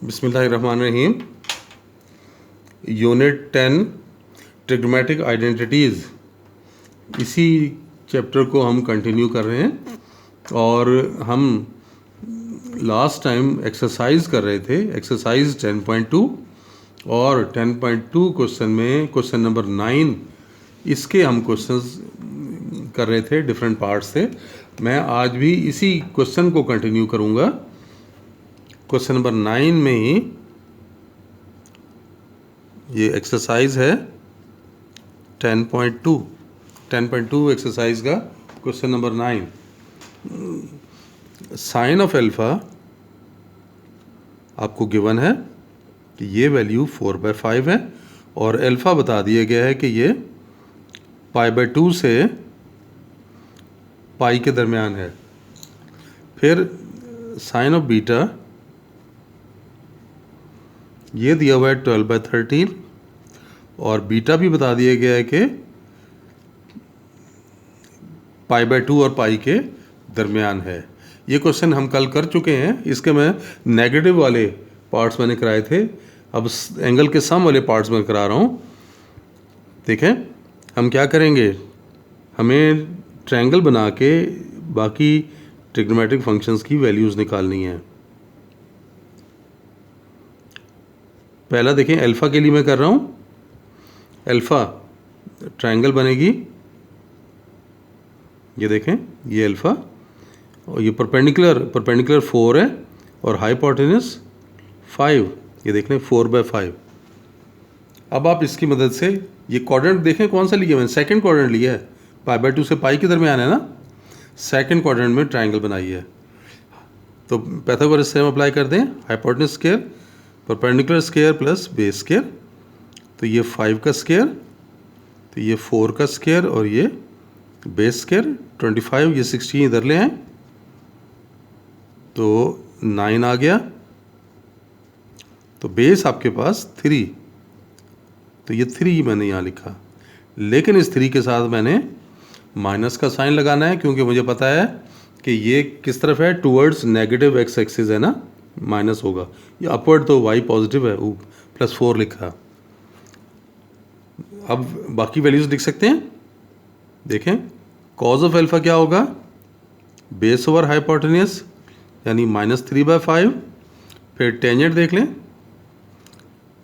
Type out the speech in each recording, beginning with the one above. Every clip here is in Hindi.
बिस्मिल्लाहिर्रहमानिर्रहीम। यूनिट 10 ट्रिग्नोमेट्रिक आइडेंटिटीज़, इसी चैप्टर को हम कंटिन्यू कर रहे हैं और हम लास्ट टाइम एक्सरसाइज कर रहे थे, एक्सरसाइज 10.2 और 10.2 क्वेश्चन में क्वेश्चन नंबर 9 इसके हम क्वेश्चंस कर रहे थे, डिफरेंट पार्ट्स थे। मैं आज भी इसी क्वेश्चन को कंटिन्यू करूंगा। क्वेश्चन नंबर 9 में ही ये एक्सरसाइज है 10.2 एक्सरसाइज का question number 9। Sine of alpha आपको गिवन है कि ये वैल्यू 4/5 है और एल्फा बता दिया गया है कि ये π/2 से पाई के दरमियान है। फिर साइन ऑफ बीटा ये दिया हुआ है 12/13 और बीटा भी बता दिया गया है कि π/2 और पाई के दरमियान है। ये क्वेश्चन हम कल कर चुके हैं, इसके मैं नेगेटिव वाले पार्ट्स मैंने कराए थे, अब एंगल के सम वाले पार्ट्स में करा रहा हूँ। देखें हम क्या करेंगे, हमें ट्रायंगल बना के बाकी ट्रिग्नोमेट्रिक फंक्शंस की वैल्यूज़ निकालनी है। पहला देखें, अल्फ़ा के लिए मैं कर रहा हूँ। अल्फ़ा ट्रायंगल बनेगी, ये देखें ये अल्फ़ा और ये परपेंडिकुलर 4 है और हाइपोटेन्यूज 5, ये देख लें 4/5। अब आप इसकी मदद से ये क्वाड्रेंट देखें कौन सा लिया मैंने, सेकंड क्वाड्रेंट लिया है, π/2 से पाई के दरमियान है ना, सेकंड क्वाड्रेंट में ट्रायंगल बनाई है। तो पाइथागोरस थ्योरम अप्लाई कर दें, hypotenuse square perpendicular square plus base square, तो ये 5 का स्क्वायर, तो ये 4 का स्क्वायर और ये बेस स्क्वायर 25, ये 16 इधर ले आए तो 9 आ गया। तो बेस आपके पास 3, तो ये 3 मैंने यहाँ लिखा, लेकिन इस 3 के साथ मैंने माइनस का साइन लगाना है क्योंकि मुझे पता है कि ये किस तरफ है, टूवर्ड्स नेगेटिव एक्स एक्सिस है ना, माइनस होगा। ये अपवर्ड तो वाई पॉजिटिव है, +4 लिखा। अब बाकी वैल्यूज लिख सकते हैं। देखें कॉज ऑफ एल्फा क्या होगा, बेस ओवर हाइपोटेन्यूज यानी -3/5। फिर टेंजेंट देख लें,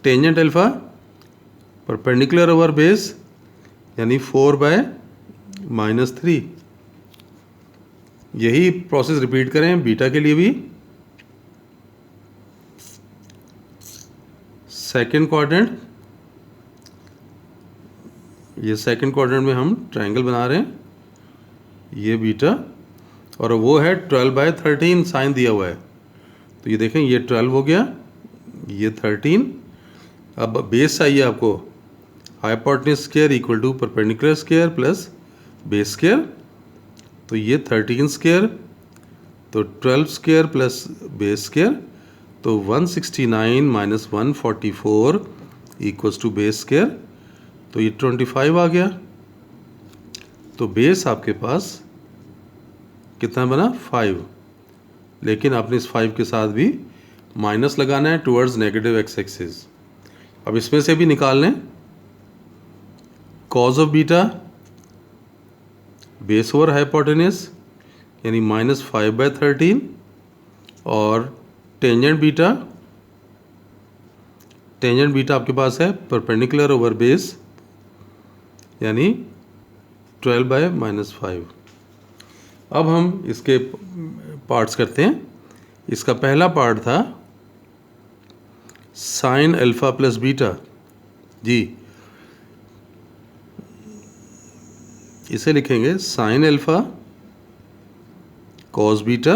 tangent alpha perpendicular over base यानी 4/-3। यही प्रोसेस रिपीट करें बीटा के लिए भी। सेकंड क्वाड्रेंट, ये सेकंड क्वाड्रेंट में हम ट्रायंगल बना रहे हैं, ये बीटा और वो है 12/13 साइन दिया हुआ है, तो ये देखें ये 12 हो गया, ये 13। अब बेस चाहिए आपको, hypotenuse square equal to perpendicular square plus base square, तो ये 13 स्क्वायर, तो 12 स्क्वायर प्लस बेस स्क्वायर, तो 169 - 144 इक्वल्स टू बेस स्क्वायर, तो ये 25 आ गया। तो बेस आपके पास कितना बना, 5, लेकिन आपने इस 5 के साथ भी माइनस लगाना है टुवर्ड्स नेगेटिव एक्स एक्सिस। अब इसमें से भी निकाल लें, cause of beta base over hypotenuse यानी -5/13 और टेंजेंट बीटा आपके पास है परपेंडिकुलर ओवर बेस यानी 12/-5। अब हम इसके पार्ट्स करते हैं। इसका पहला पार्ट था साइन अल्फा प्लस बीटा, जी इसे लिखेंगे sine alpha cos beta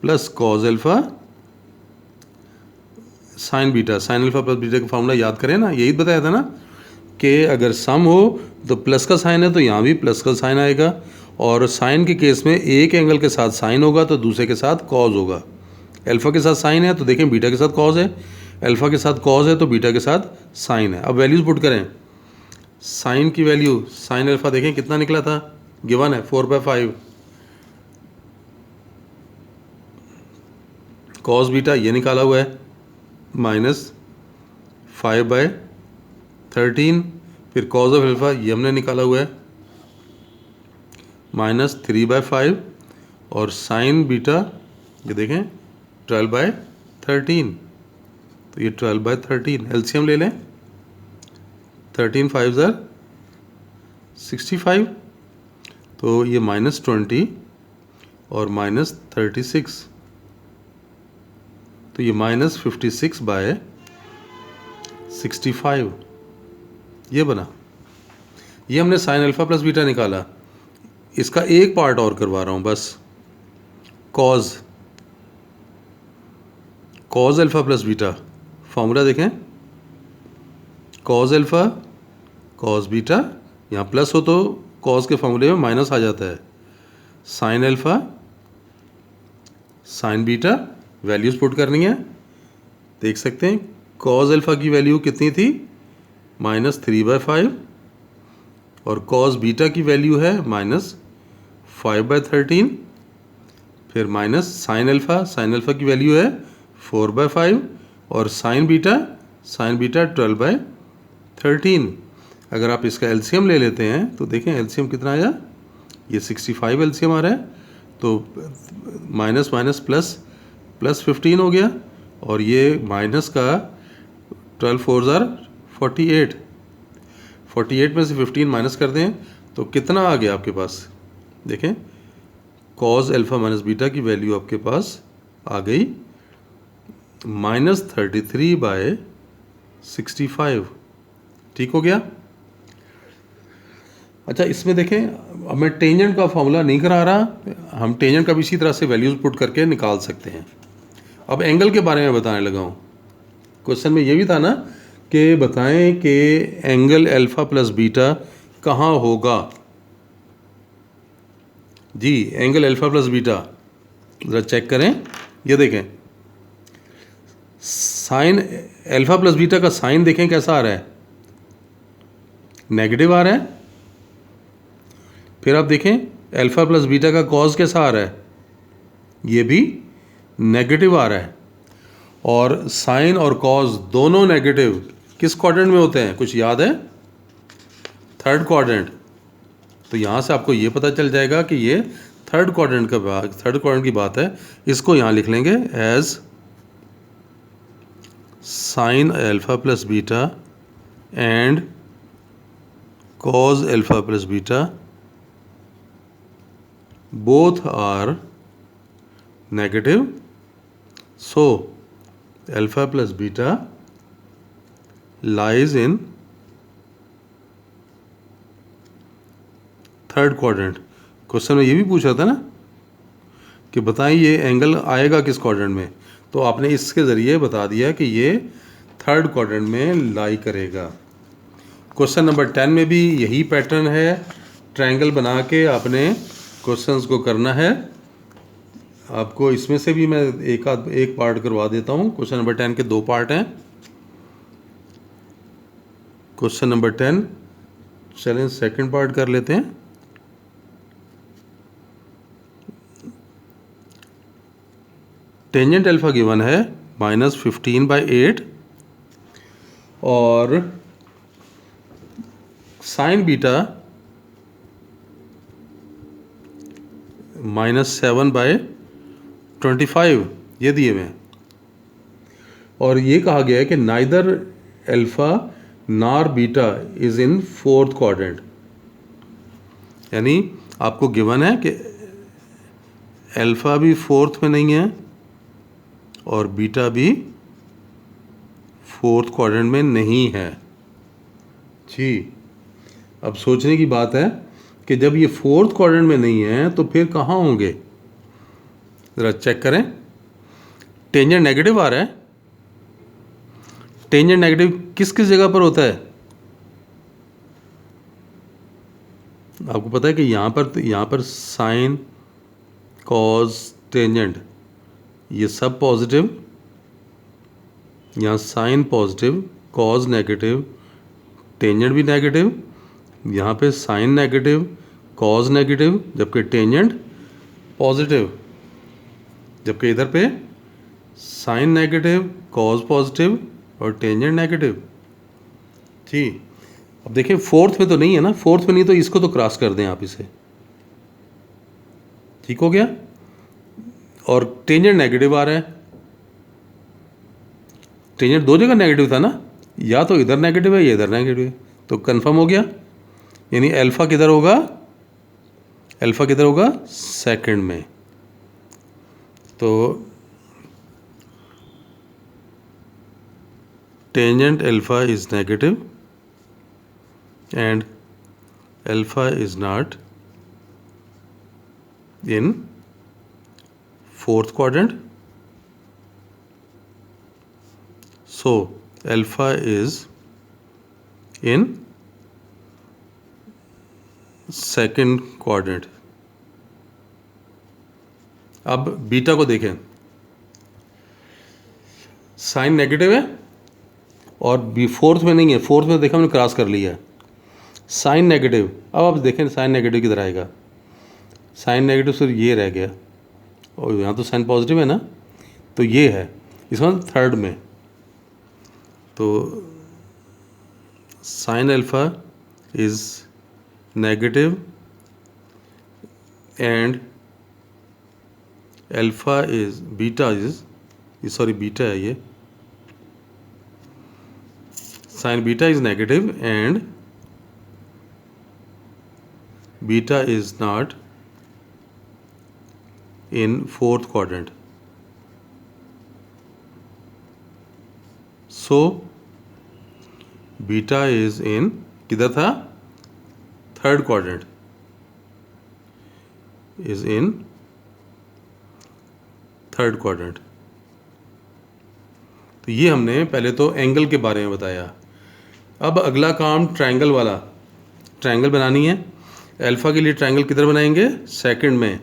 plus cos alpha sign beta. Sine alpha plus beta का फॉर्मूला याद करें ना, यही बताया था ना कि अगर सम हो तो प्लस का साइन है तो यहाँ भी प्लस का साइन आएगा, और साइन के केस में एक एंगल के साथ साइन होगा तो दूसरे के साथ कॉज होगा। अल्फा के साथ साइन है तो देखें बीटा के साथ कॉज है, अल्फा के साथ कॉज है तो बीटा के साथ साइन है। अब वैल्यूज पुट करें, साइन की वैल्यू साइन अल्फा देखें कितना निकला था, गिवन है 4/5, कॉस बीटा ये निकाला हुआ है -5/13, फिर कॉस ऑफ अल्फ़ा ये हमने निकाला हुआ है -3/5, और साइन बीटा ये देखें 12/13, तो ये 12/13 एलसीएम ले लें, 13 5 65, तो ये -20 और -36, तो ये -56/65 ये बना। ये हमने साइन अल्फ़ा प्लस बीटा निकाला। इसका एक पार्ट और करवा रहा हूँ बस, cos alpha plus beta, formula देखें, कॉज अल्फ़ा कॉस बीटा, यहाँ प्लस हो तो कॉस के फॉर्मूले में माइनस आ जाता है, sign alpha sine beta, values put करनी है। देख सकते हैं कॉस अल्फ़ा की वैल्यू कितनी थी -3/5, और कॉस बीटा की वैल्यू है -5/13, फिर माइनस साइन अल्फ़ा की वैल्यू है 4/5, और साइन बीटा 12/13। अगर आप इसका एलसीएम ले लेते हैं तो देखें एलसीएम कितना आया, ये 65 एलसीएम आ रहा है, तो माइनस माइनस प्लस 15 हो गया, और ये माइनस का 12 4 48, 48 में से 15 माइनस कर दें तो कितना आ गया आपके पास, देखें कॉस अल्फ़ा माइनस बीटा की वैल्यू आपके पास आ गई -33/65। ठीक हो गया। अच्छा, इसमें देखें अब मैं टेंजेंट का फॉर्मूला नहीं करा रहा, हम टेंजेंट का भी इसी तरह से वैल्यूज़ पुट करके निकाल सकते हैं। अब एंगल के बारे में बताने लगा हूँ। क्वेश्चन में ये भी था ना कि बताएं कि एंगल अल्फ़ा प्लस बीटा कहाँ होगा। जी, एंगल अल्फ़ा प्लस बीटा ज़रा चेक करें, ये देखें साइन अल्फ़ा प्लस बीटा का साइन देखें कैसा आ रहा है, नेगेटिव आ रहा है। फिर आप देखें अल्फ़ा प्लस बीटा का कॉस कैसा आ रहा है, ये भी नेगेटिव आ रहा है। और साइन और कॉस दोनों नेगेटिव किस क्वाड्रेंट में होते हैं, कुछ याद है, थर्ड क्वाड्रेंट। तो यहाँ से आपको ये पता चल जाएगा कि ये थर्ड क्वाड्रेंट की बात है। इसको यहाँ लिख लेंगे as sine alpha plus beta and cos alpha plus beta both are negative, so alpha plus beta lies in third quadrant. Question में ये भी पूछा था ना कि बताएं ये एंगल आएगा किस क्वाड्रेंट में, तो आपने इसके ज़रिए बता दिया कि ये थर्ड क्वाड्रेंट में लाई करेगा। क्वेश्चन नंबर 10 में भी यही पैटर्न है, ट्रायंगल बना के आपने क्वेश्चंस को करना है। आपको इसमें से भी मैं एक पार्ट करवा देता हूँ। क्वेश्चन नंबर 10 के 2 पार्ट हैं। क्वेश्चन नंबर 10, चलें सेकंड पार्ट कर लेते हैं। टेंजेंट अल्फ़ा गिवन है -15/8 और साइन बीटा -7/25 ये दिए हुए हैं, और ये कहा गया है कि नाइदर अल्फ़ा नार beta is in fourth quadrant. यानी आपको गिवन है कि अल्फ़ा भी फोर्थ में नहीं है और बीटा भी फोर्थ क्वाड्रेंट में नहीं है। जी, अब सोचने की बात है कि जब ये फोर्थ क्वाड्रेंट में नहीं है तो फिर कहाँ होंगे, ज़रा चेक करें। टेंजेंट नेगेटिव आ रहा है, टेंजेंट नेगेटिव किस किस जगह पर होता है, आपको पता है कि यहाँ पर साइन कॉस टेंजेंट ये सब पॉजिटिव, यहाँ sine positive cos negative tangent भी नेगेटिव, यहाँ पे साइन नेगेटिव कॉस नेगेटिव जबकि टेंजेंट पॉजिटिव, जबकि इधर पे साइन नेगेटिव, कॉज पॉजिटिव और टेंजेंट नेगेटिव। ठीक, अब देखिए फोर्थ में तो नहीं है ना, फोर्थ में नहीं तो इसको तो क्रॉस कर दें आप इसे, ठीक हो गया। और टेंजेंट नेगेटिव आ रहा है, टेंजेंट दो जगह नेगेटिव था ना, या तो इधर नेगेटिव है या इधर नेगेटिव है, तो कंफर्म हो गया। यानी अल्फा किधर होगा, अल्फा किधर होगा, सेकंड में। तो tangent alpha is negative and alpha is not in fourth quadrant, so alpha is in second quadrant। अब बीटा को देखें, साइन नेगेटिव है और बी फोर्थ में नहीं है, फोर्थ में देखा हमने क्रॉस कर लिया है, साइन नेगेटिव। अब आप देखें साइन नेगेटिव किधर आएगा, साइन नेगेटिव सिर्फ ये रह गया, और यहाँ तो साइन पॉजिटिव है ना, तो ये है, इसका मतलब थर्ड में। तो sine alpha is negative and alpha is beta is sorry beta है ये, sign beta is negative and beta is not in fourth quadrant, so beta is in किधर था, third quadrant, is in third quadrant. तो ये हमने पहले तो एंगल के बारे में बताया। अब अगला काम ट्रायंगल वाला, ट्रायंगल बनानी है। अल्फा के लिए ट्रायंगल किधर बनाएंगे, सेकंड में।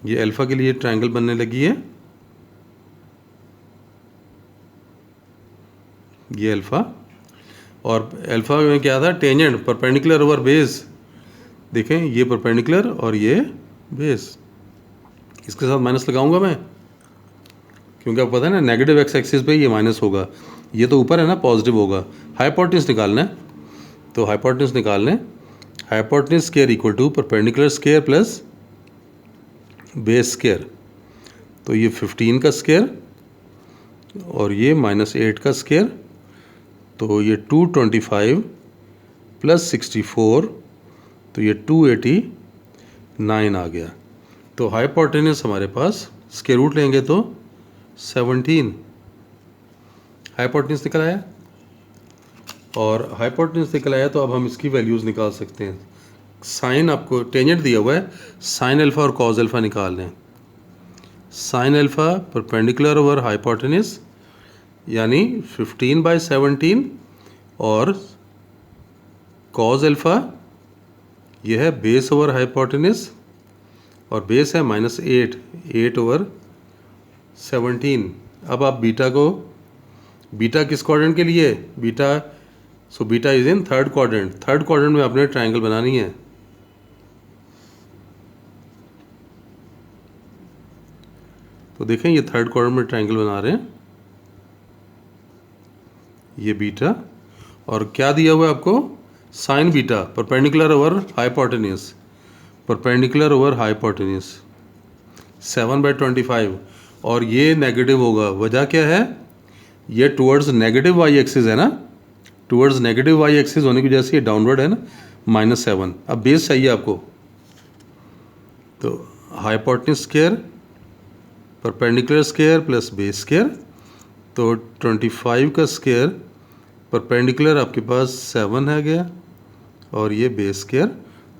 ये अल्फा के लिए ट्रायंगल बनने लगी है, ये अल्फा, और अल्फा में क्या था, टेंजेंट परपेंडिकुलर ओवर बेस। देखें ये परपेंडिकुलर और ये बेस, इसके साथ माइनस लगाऊंगा मैं, क्योंकि आपको पता है ना नेगेटिव एक्स एक्सिस पे ये माइनस होगा, ये तो ऊपर है ना पॉजिटिव होगा। हाइपोटेन्यूज निकालना है, तो हाइपोटेन्यूज निकालने, hypotenuse square equal to perpendicular square plus base square. तो ये 15 का स्क्वायर और ये -8 का स्क्वायर, तो ये 225 प्लस 64, तो ये 289 आ गया। तो हाइपोटेन्यूज हमारे पास स्क्वायर रूट लेंगे तो 17 हाइपोटेन्यूज निकल आया, और हाइपोटेन्यूज निकल आया तो अब हम इसकी वैल्यूज़ निकाल सकते हैं। साइन आपको टेंजेंट दिया हुआ है, साइन अल्फा और कॉज अल्फा निकाल लें। Sine alpha perpendicular over hypotenuse यानी 15/17, और कॉज अल्फा यह है बेस ओवर हाइपोटेन्यूज, और बेस है -8 ओवर 17। अब आप बीटा को, बीटा किस क्वाड्रेंट के लिए, beta, so beta is in third quadrant. Third quadrant में आपने ट्रायंगल बनानी है। तो देखें ये थर्ड क्वाड्रेंट में ट्रायंगल बना रहे हैं, ये बीटा, और क्या दिया हुआ है आपको, sign beta perpendicular over hypotenuse, perpendicular over hypotenuse 7/25, और ये नेगेटिव होगा। वजह क्या है, ये टुवर्ड्स नेगेटिव वाई एक्सिस है ना, टुवर्ड्स नेगेटिव वाई एक्सिस होने की वजह से ये डाउनवर्ड है ना, -7। अब बेस चाहिए आपको, तो hypotenuse square perpendicular square plus base square, तो 25 का स्क्वायर परपेंडिकुलर आपके पास 7 है गया, और ये बेस स्क्वायर,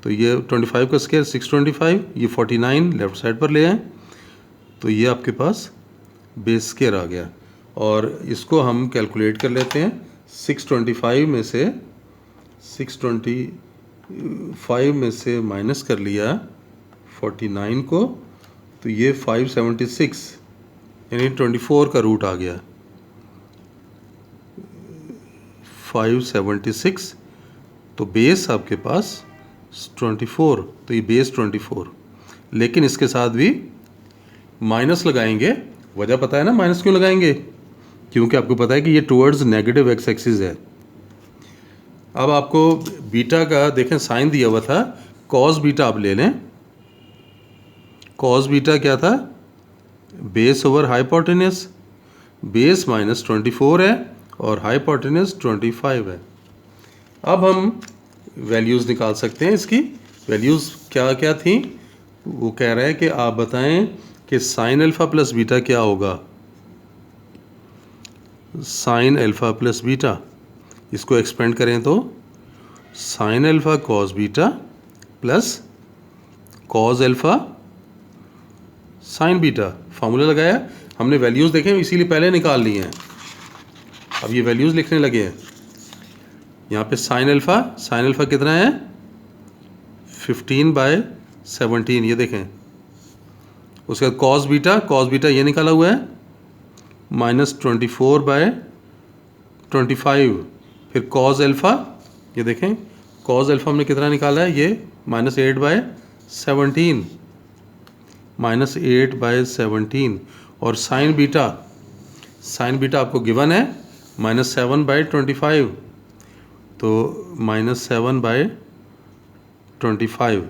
तो ये 25 का स्क्वायर 625, ये 49 लेफ्ट साइड पर ले आए, तो ये आपके पास बेस स्क्वायर आ गया। और इसको हम कैलकुलेट कर लेते हैं, 625 में से 625 में से माइनस कर लिया 49 को, तो ये 576 यानी 24 का रूट आ गया, 576। तो बेस आपके पास 24, तो ये बेस 24, लेकिन इसके साथ भी माइनस लगाएंगे। वजह पता है ना माइनस क्यों लगाएंगे? क्योंकि आपको पता है कि ये टुवर्ड्स नेगेटिव एक्स एक्सिस है। अब आपको बीटा का देखें साइन दिया हुआ था, कॉस बीटा आप ले लें। कॉस बीटा क्या था? Base over hypotenuse. बेस -24 है और हाइपोटेन्यूस 25 है। अब हम वैल्यूज़ निकाल सकते हैं। इसकी वैल्यूज़ क्या क्या थी? वो कह रहा है कि आप बताएं कि साइन अल्फ़ा प्लस बीटा क्या होगा। साइन अल्फ़ा प्लस बीटा, इसको एक्सपेंड करें तो sine alpha cos beta plus cos alpha sine beta. Formula लगाया हमने, वैल्यूज़ देखें इसीलिए पहले निकाल ली हैं। अब ये वैल्यूज़ लिखने लगे हैं। यहाँ पे साइन अल्फ़ा कितना है? 15/17, ये देखें। उसके बाद कॉस बीटा ये निकाला हुआ है -24/25। फिर कॉस अल्फ़ा, ये देखें कॉस अल्फ़ा हमने कितना निकाला है? ये -8/17, -8/17। और साइन बीटा आपको गिवन है -7/25, तो -7/25।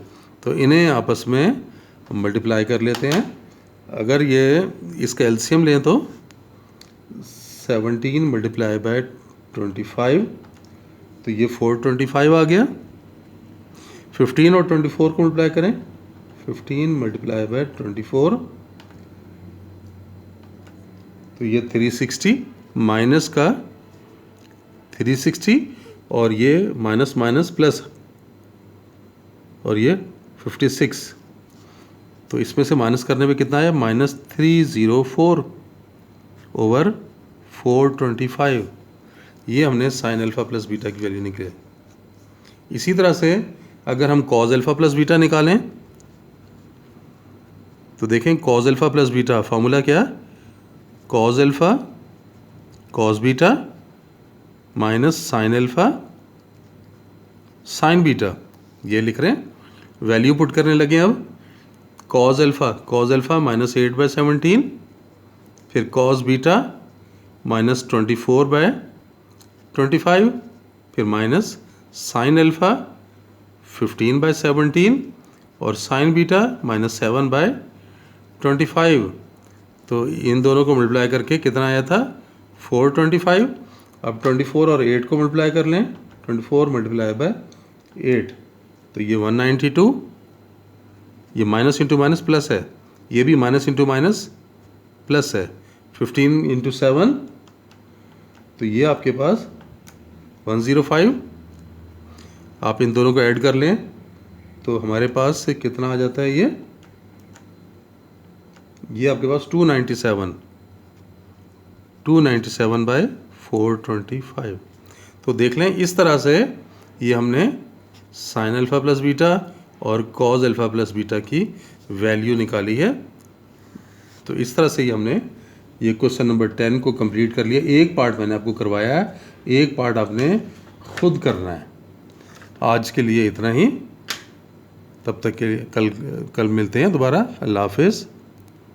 तो इन्हें आपस में मल्टीप्लाई कर लेते हैं। अगर ये इसका एलसीएम लें तो 17 × 25, तो ये 425 आ गया। 15 और 24 को मल्टीप्लाई करें, 15 × 24, तो ये 360 माइनस का 360 और ये माइनस प्लस और ये 56। तो इसमें से माइनस करने पे कितना है? -304/425। ये हमने साइन अल्फ़ा प्लस बीटा की वैल्यू निकले। इसी तरह से अगर हम कॉस अल्फ़ा प्लस बीटा निकालें तो देखें cos alpha plus beta formula क्या? Cos alpha cos beta minus sine alpha sine beta, ये लिख रहे हैं। वैल्यू पुट करने लगे। अब कॉस अल्फ़ा -8/17, फिर कॉस बीटा -24/25, फिर माइनस साइन अल्फ़ा 15/17 और साइन बीटा -7/25। तो इन दोनों को मल्टीप्लाई करके कितना आया था? 425। अब 24 और 8 को मल्टीप्लाई कर लें, 24 × 8, तो ये 192। ये माइनस इंटू माइनस प्लस है, ये भी माइनस इंटू माइनस प्लस है। 15 × 7, तो ये आपके पास 105। आप इन दोनों को ऐड कर लें तो हमारे पास से कितना आ जाता है? ये आपके पास 297/425। तो देख लें इस तरह से ये हमने साइन अल्फ़ा प्लस बीटा और कॉस अल्फ़ा प्लस बीटा की वैल्यू निकाली है। तो इस तरह से ही हमने ये क्वेश्चन नंबर 10 को कंप्लीट कर लिया। एक पार्ट मैंने आपको करवाया है, एक पार्ट आपने खुद करना है। आज के लिए इतना ही, तब तक के लिए कल मिलते हैं दोबारा। अल्लाह हाफ़िज़।